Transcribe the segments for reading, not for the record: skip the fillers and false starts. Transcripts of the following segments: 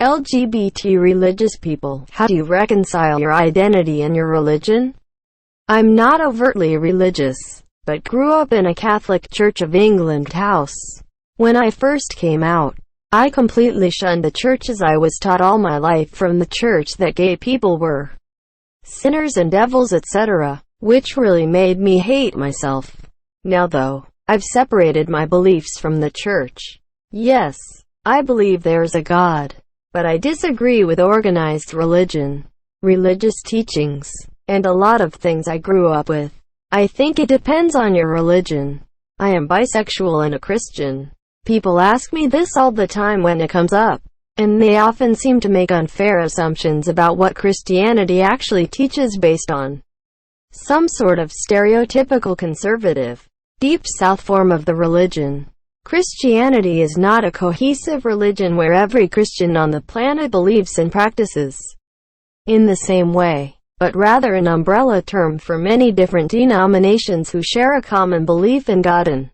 LGBT religious people, how do you reconcile your identity and your religion? I'm not overtly religious, but grew up in a Catholic Church of England house. When I first came out, I completely shunned the church as I was taught all my life from the church that gay people were sinners and devils, etc., which really made me hate myself. Now though, I've separated my beliefs from the church. Yes, I believe there's a God, but I disagree with organized religion, religious teachings, and a lot of things I grew up with. I think it depends on your religion. I am bisexual and a Christian. People ask me this all the time when it comes up, and they often seem to make unfair assumptions about what Christianity actually teaches based on some sort of stereotypical conservative, deep south form of the religion. Christianity is not a cohesive religion where every Christian on the planet believes and practices in the same way, but rather an umbrella term for many different denominations who share a common belief in God and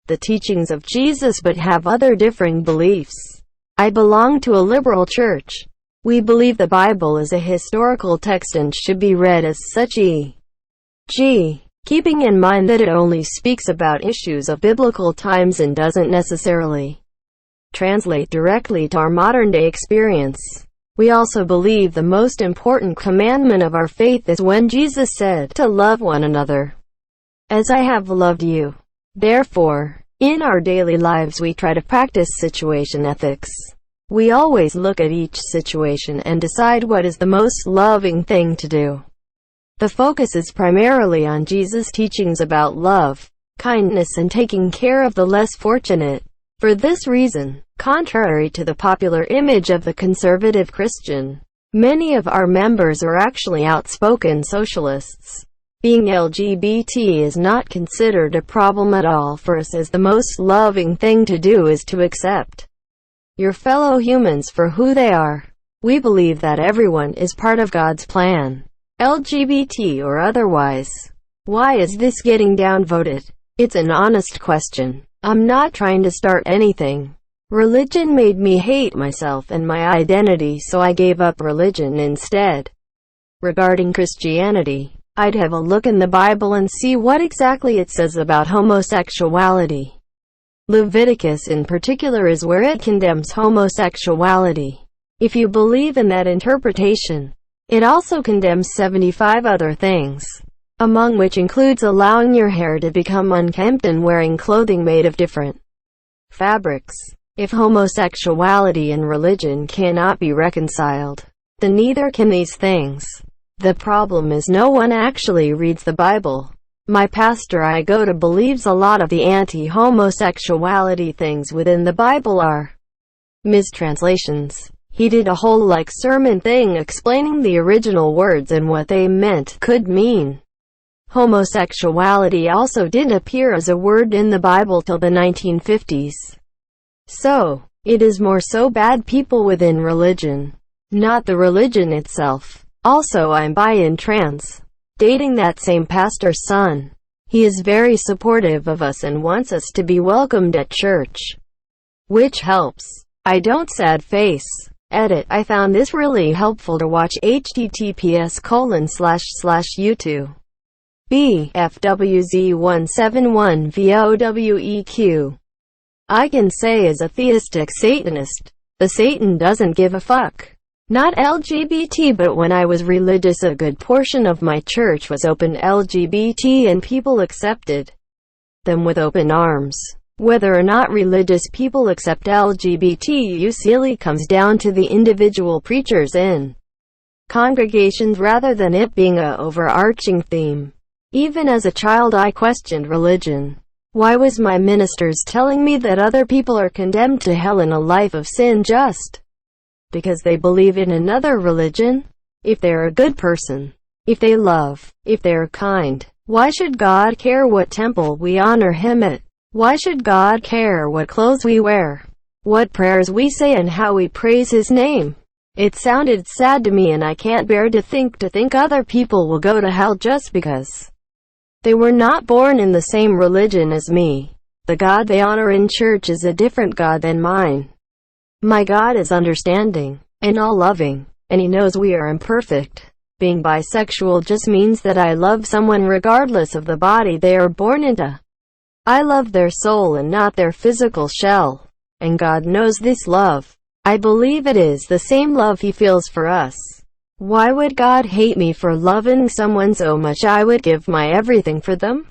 the teachings of Jesus but have other differing beliefs. I belong to a liberal church. We believe the Bible is a historical text and should be read as such, e.g., keeping in mind that it only speaks about issues of biblical times and doesn't necessarily translate directly to our modern-day experience. We also believe the most important commandment of our faith is when Jesus said to love one another as I have loved you. Therefore, in our daily lives we try to practice situation ethics. We always look at each situation and decide what is the most loving thing to do. The focus is primarily on Jesus' teachings about love, kindness and taking care of the less fortunate. For this reason, contrary to the popular image of the conservative Christian, many of our members are actually outspoken socialists. Being LGBT is not considered a problem at all for us, as the most loving thing to do is to accept your fellow humans for who they are. We believe that everyone is part of God's plan, LGBT or otherwise. Why is this getting downvoted? It's an honest question. I'm not trying to start anything. Religion made me hate myself and my identity, so I gave up religion instead. Regarding Christianity, I'd have a look in the Bible and see what exactly it says about homosexuality. Leviticus in particular is where it condemns homosexuality. If you believe in that interpretation, it also condemns 75 other things, among which includes allowing your hair to become unkempt and wearing clothing made of different fabrics. If homosexuality and religion cannot be reconciled, then neither can these things. The problem is no one actually reads the Bible. My pastor I go to believes a lot of the anti-homosexuality things within the Bible are mistranslations. He did a whole sermon thing explaining the original words and what they could mean. Homosexuality also didn't appear as a word in the Bible till the 1950s. So, it is more so bad people within religion, not the religion itself. Also, I'm bi and trans, dating that same pastor's son. He is very supportive of us and wants us to be welcomed at church, which helps. I don't sad face. Edit. I found this really helpful to watch. https://youtube. BFWZ171VOWEQ. I can say as a theistic Satanist, the Satan doesn't give a fuck. Not LGBT, but when I was religious a good portion of my church was open LGBT and people accepted them with open arms. Whether or not religious people accept LGBT usually comes down to the individual preachers in congregations rather than it being a overarching theme. Even as a child I questioned religion. Why was my ministers telling me that other people are condemned to hell in a life of sin just because they believe in another religion? If they're a good person, if they love, if they're kind, why should God care what temple we honor Him at? Why should God care what clothes we wear, what prayers we say and how we praise His name? It sounded sad to me, and I can't bear to think other people will go to hell just because they were not born in the same religion as me. The God they honor in church is a different God than mine. My God is understanding and all-loving, and He knows we are imperfect. Being bisexual just means that I love someone regardless of the body they are born into. I love their soul and not their physical shell. And God knows this love. I believe it is the same love He feels for us. Why would God hate me for loving someone so much I would give my everything for them?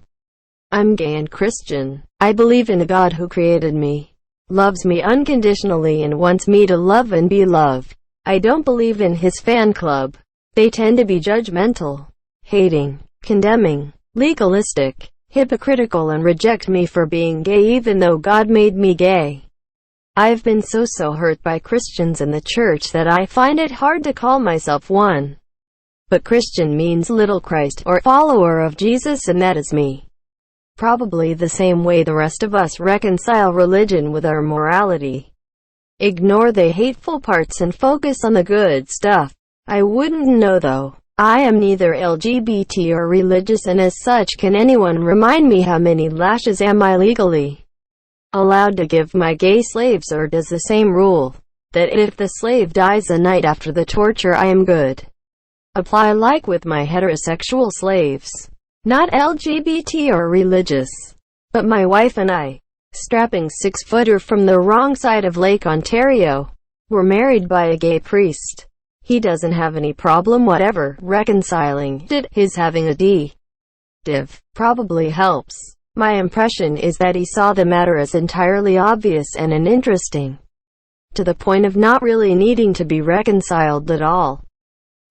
I'm gay and Christian. I believe in a God who created me, loves me unconditionally and wants me to love and be loved. I don't believe in His fan club. They tend to be judgmental, hating, condemning, legalistic, hypocritical and reject me for being gay even though God made me gay. I've been so hurt by Christians in the church that I find it hard to call myself one. But Christian means little Christ or follower of Jesus, and that is me. Probably the same way the rest of us reconcile religion with our morality. Ignore the hateful parts and focus on the good stuff. I wouldn't know though. I am neither LGBT or religious, and as such can anyone remind me how many lashes am I legally allowed to give my gay slaves, or does the same rule, that if the slave dies the night after the torture I am good, apply like with my heterosexual slaves? Not LGBT or religious, but my wife and I, strapping 6-footer from the wrong side of Lake Ontario, were married by a gay priest. He doesn't have any problem whatever reconciling. His having a div probably helps. My impression is that he saw the matter as entirely obvious and uninteresting, to the point of not really needing to be reconciled at all.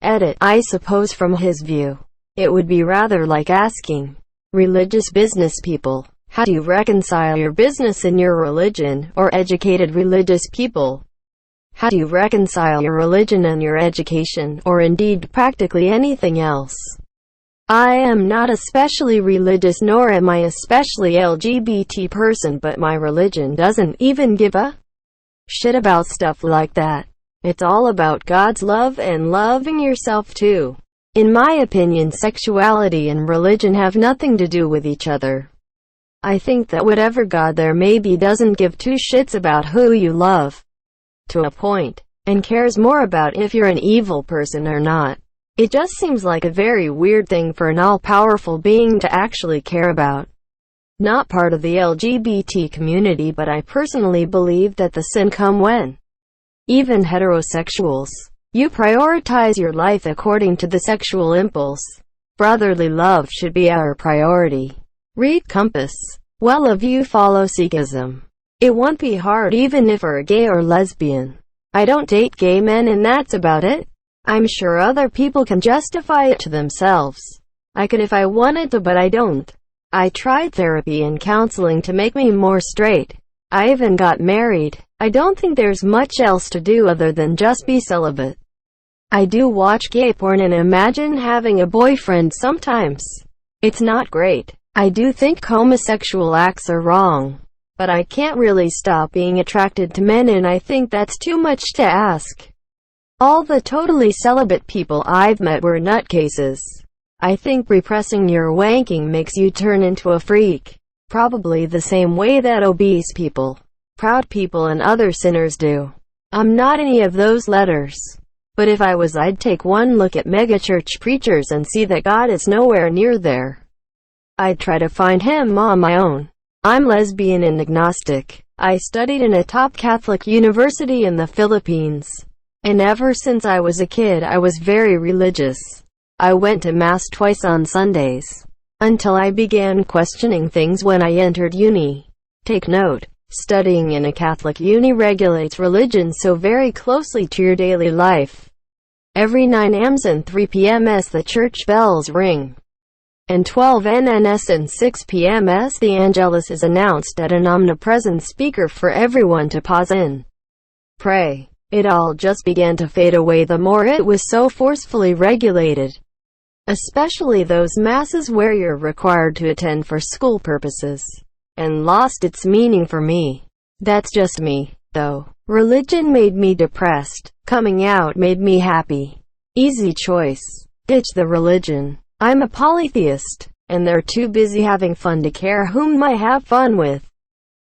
I suppose from his view, it would be rather like asking religious business people, how do you reconcile your business and your religion, or educated religious people, how do you reconcile your religion and your education, or indeed practically anything else? I am not especially religious, nor am I especially LGBT person, but my religion doesn't even give a shit about stuff like that. It's all about God's love and loving yourself too. In my opinion, sexuality and religion have nothing to do with each other. I think that whatever God there may be doesn't give two shits about who you love, to a point, and cares more about if you're an evil person or not. It just seems like a very weird thing for an all-powerful being to actually care about. Not part of the LGBT community, but I personally believe that the sin come when even heterosexuals, you prioritize your life according to the sexual impulse. Brotherly love should be our priority. Read Compass. Well, if you follow Sikhism, it won't be hard even if you're gay or lesbian. I don't date gay men and that's about it. I'm sure other people can justify it to themselves. I could if I wanted to, but I don't. I tried therapy and counseling to make me more straight. I even got married. I don't think there's much else to do other than just be celibate. I do watch gay porn and imagine having a boyfriend sometimes. It's not great. I do think homosexual acts are wrong, but I can't really stop being attracted to men, and I think that's too much to ask. All the totally celibate people I've met were nutcases. I think repressing your wanking makes you turn into a freak. Probably the same way that obese people, proud people and other sinners do. I'm not any of those letters. But if I was, I'd take one look at megachurch preachers and see that God is nowhere near there. I'd try to find Him on my own. I'm lesbian and agnostic. I studied in a top Catholic university in the Philippines. And ever since I was a kid I was very religious. I went to Mass twice on Sundays, until I began questioning things when I entered uni. Take note, studying in a Catholic uni regulates religion so very closely to your daily life. Every 9 a.m. and 3 p.m. the church bells ring, and 12 NNS and 6 p.m. the Angelus is announced at an omnipresent speaker for everyone to pause and pray. It all just began to fade away the more it was so forcefully regulated. Especially those masses where you're required to attend for school purposes, and lost its meaning for me. That's just me, though. Religion made me depressed. Coming out made me happy. Easy choice. Ditch the religion. I'm a polytheist, and they're too busy having fun to care whom I have fun with.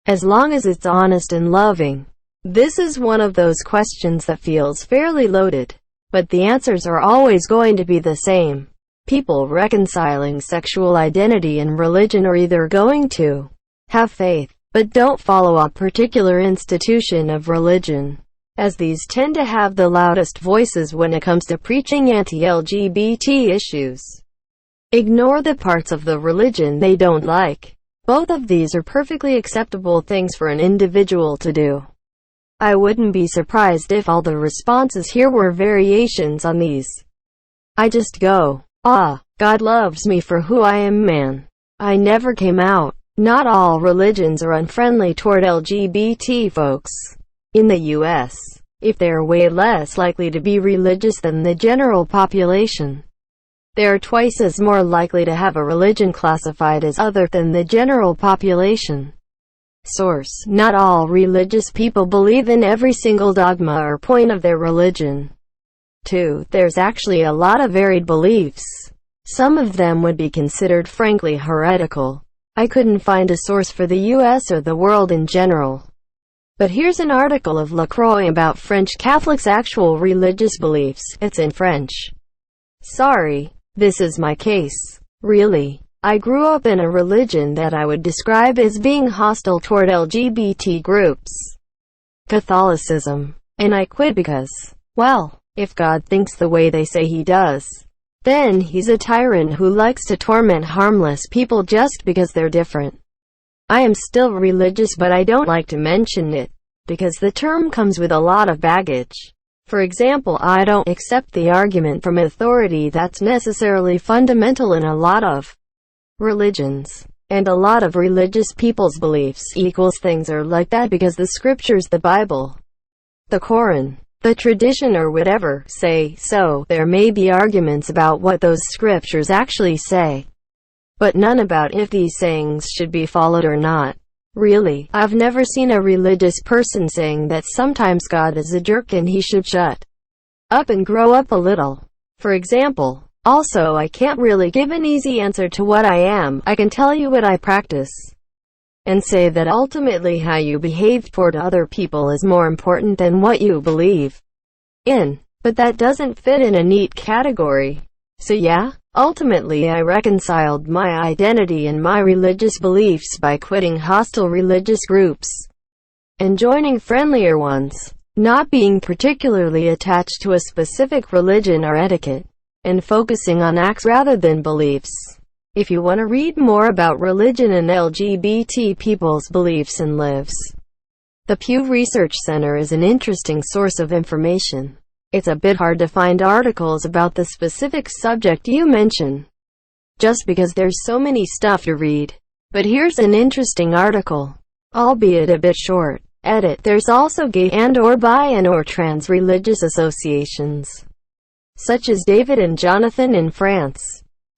As long as it's honest and loving. This is one of those questions that feels fairly loaded, but the answers are always going to be the same. People reconciling sexual identity and religion are either going to have faith, but don't follow a particular institution of religion, as these tend to have the loudest voices when it comes to preaching anti-LGBT issues. Ignore the parts of the religion they don't like. Both of these are perfectly acceptable things for an individual to do. I wouldn't be surprised if all the responses here were variations on these. I just go, God loves me for who I am, man. I never came out. Not all religions are unfriendly toward LGBT folks. In the US, if they're way less likely to be religious than the general population, they're twice as more likely to have a religion classified as other than the general population. Source: not all religious people believe in every single dogma or point of their religion. 2. There's actually a lot of varied beliefs. Some of them would be considered frankly heretical. I couldn't find a source for the US or the world in general. But here's an article of LaCroix about French Catholics' actual religious beliefs. It's in French. Sorry, this is my case. Really. I grew up in a religion that I would describe as being hostile toward LGBT groups, Catholicism, and I quit because, well, if God thinks the way they say he does, then he's a tyrant who likes to torment harmless people just because they're different. I am still religious, but I don't like to mention it, because the term comes with a lot of baggage. For example, I don't accept the argument from authority that's necessarily fundamental in a lot of religions, and a lot of religious people's beliefs equals things are like that because the scriptures, the Bible, the Quran, the tradition or whatever, say so. There may be arguments about what those scriptures actually say, but none about if these sayings should be followed or not. Really, I've never seen a religious person saying that sometimes God is a jerk and he should shut up and grow up a little. For example, also, I can't really give an easy answer to what I am. I can tell you what I practice, and say that ultimately how you behave toward other people is more important than what you believe in. But that doesn't fit in a neat category. So yeah, ultimately I reconciled my identity and my religious beliefs by quitting hostile religious groups and joining friendlier ones, not being particularly attached to a specific religion or etiquette, and focusing on acts rather than beliefs. If you want to read more about religion and LGBT people's beliefs and lives, the Pew Research Center is an interesting source of information. It's a bit hard to find articles about the specific subject you mention, just because there's so many stuff to read. But here's an interesting article, albeit a bit short. Edit. There's also gay and/or bi and/or trans religious associations, such as David and Jonathan in France,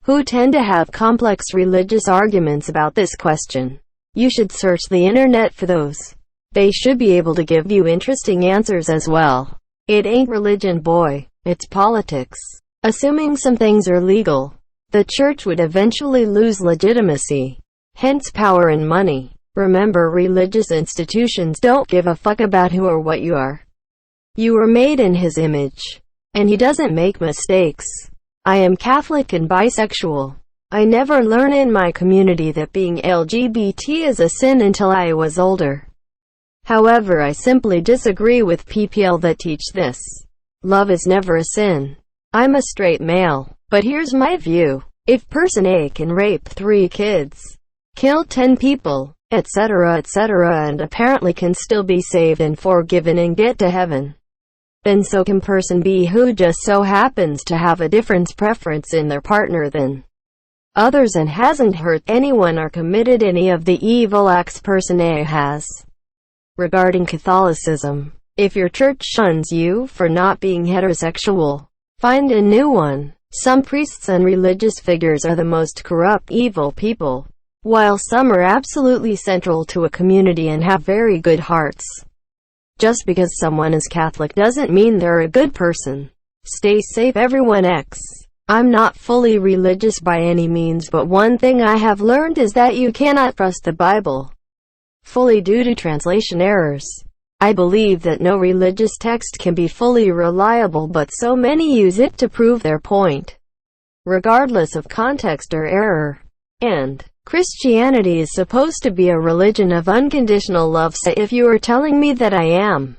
who tend to have complex religious arguments about this question. You should search the internet for those. They should be able to give you interesting answers as well. It ain't religion, boy, it's politics. Assuming some things are legal, the church would eventually lose legitimacy, hence power and money. Remember, religious institutions don't give a fuck about who or what you are. You were made in his image, and he doesn't make mistakes. I am Catholic and bisexual. I never learned in my community that being LGBT is a sin until I was older. However, I simply disagree with people that teach this. Love is never a sin. I'm a straight male, but here's my view. If person A can rape 3 kids, kill 10 people, etc., and apparently can still be saved and forgiven and get to heaven, then so can person B, who just so happens to have a different preference in their partner than others and hasn't hurt anyone or committed any of the evil acts person A has. Regarding Catholicism, if your church shuns you for not being heterosexual, find a new one. Some priests and religious figures are the most corrupt, evil people, while some are absolutely central to a community and have very good hearts. Just because someone is Catholic doesn't mean they're a good person. Stay safe, everyone. I'm not fully religious by any means, but one thing I have learned is that you cannot trust the Bible fully due to translation errors. I believe that no religious text can be fully reliable, but so many use it to prove their point, regardless of context or error. And Christianity is supposed to be a religion of unconditional love, so if you are telling me that I am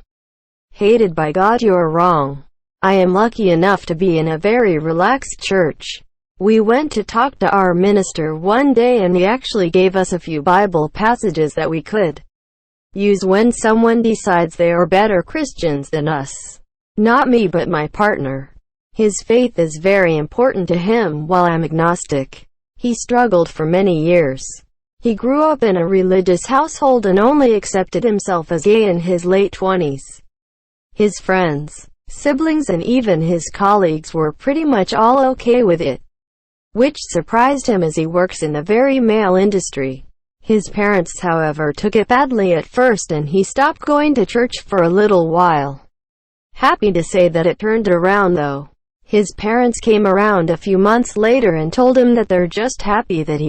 hated by God, you are wrong. I am lucky enough to be in a very relaxed church. We went to talk to our minister one day and he actually gave us a few Bible passages that we could use when someone decides they are better Christians than us. Not me, but my partner. His faith is very important to him, while I'm agnostic. He struggled for many years. He grew up in a religious household and only accepted himself as gay in his late 20s. His friends, siblings and even his colleagues were pretty much all okay with it, which surprised him as he works in a very male industry. His parents, however, took it badly at first and he stopped going to church for a little while. Happy to say that it turned around though. His parents came around a few months later and told him that they're just happy that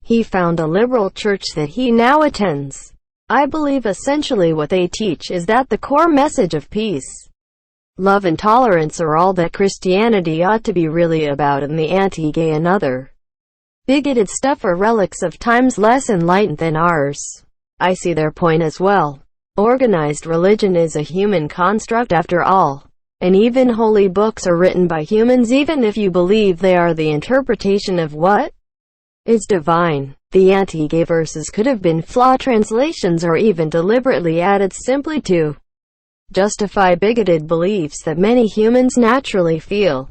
he found a liberal church that he now attends. I believe essentially what they teach is that the core message of peace, love and tolerance are all that Christianity ought to be really about, and the anti-gay and other bigoted stuff are relics of times less enlightened than ours. I see their point as well. Organized religion is a human construct after all. And even holy books are written by humans, even if you believe they are the interpretation of what is divine. The anti-gay verses could have been flawed translations or even deliberately added simply to justify bigoted beliefs that many humans naturally feel.